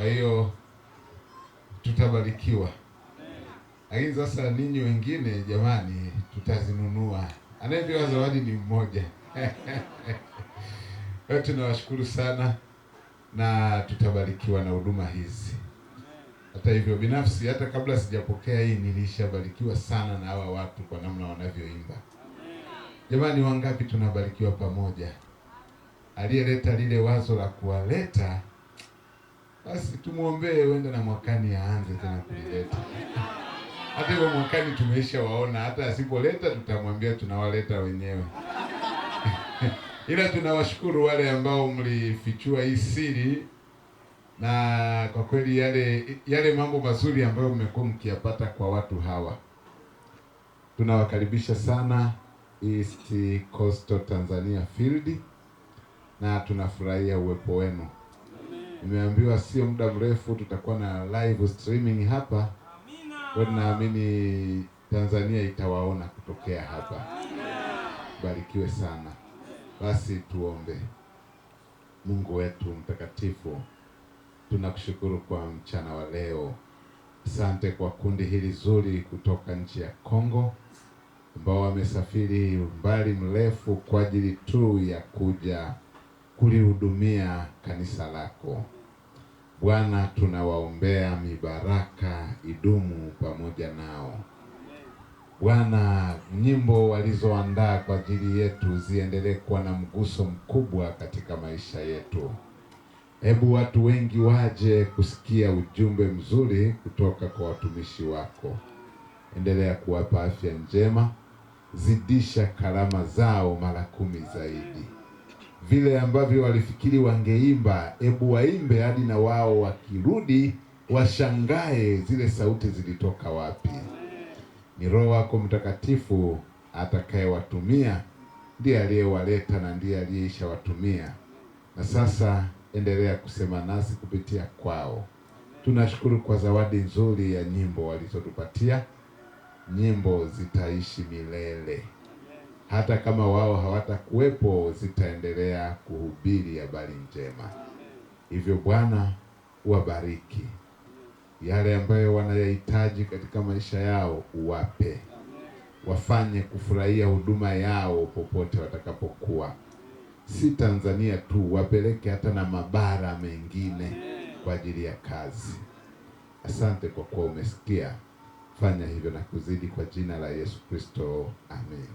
Kwa hiyo tutabarikiwa. Lakini sasa ninyi wengine jamani, tutazinunua. Anayepewa zawadi ni mmoja. Kwa tunawashukuru sana na tutabarikiwa na huduma hizi. Hata hivyo binafsi, hata kabla sijapokea hii nilishabarikiwa sana na hawa watu kwa namna wanavyoimba. Jamani, wangapi tunabarikiwa pamoja? Aliyeleta lile wazo la kuwaleta, basi tumuombee uende na mwakani aanze tena kulileta. Hata hivyo mwakani tumeisha waona, hata asipoleta tutamwambia tunawaleta wenyewe. Ila tunawashukuru wale ambao mlifichua hii siri, na kwa kweli yale mambo mazuri ambayo mmekuwa mkiyapata kwa watu hawa. Tunawakaribisha sana East Coastal Tanzania Field na tunafurahia uwepo wenu. Nimeambiwa sio muda mrefu tutakuwa na live streaming hapa. Kwa naamini Tanzania itawaona kutokea hapa. Barikiwe sana. Basi tuombe. Mungu wetu mtakatifu, tunakushukuru kwa mchana wa leo. Asante kwa kundi hili zuri kutoka nchi ya Kongo ambao wamesafiri umbali mrefu kwa ajili tu ya kuja kulihudumia kanisa lako. Bwana, tunawaombea mibaraka idumu pamoja nao. Bwana, nyimbo walizoandaa kwa ajili yetu ziendelee kuwa na mguso mkubwa katika maisha yetu. Hebu watu wengi waje kusikia ujumbe mzuri kutoka kwa watumishi wako. Endelea kuwapa afya njema, zidisha karama zao mara 10 zaidi. Vile ambavyo walifikiri wangeimba, hebu waimbe hadi na wao wakirudi washangae zile sauti zilitoka wapi. Ni Roho wako Mtakatifu atakayewatumia, ndiye aliyewaleta na ndiye aliyeisha watumia. Na sasa endelea kusema nasi kupitia kwao. Tunashukuru kwa zawadi nzuri ya nyimbo walizotupatia. Nyimbo zitaishi milele. Hata kama wao hawatakuwepo, zitaendelea kuhubiri habari njema. Hivyo Bwana, uwabariki. Yale ambayo wanayahitaji katika maisha yao uwape. Wafanye kufurahia huduma yao popote watakapokuwa. Si Tanzania tu, wapeleke hata na mabara mengine kwa ajili ya kazi. Asante kwa kuwa umesikia. Fanya hivyo na kuzidi kwa jina la Yesu Kristo. Amen.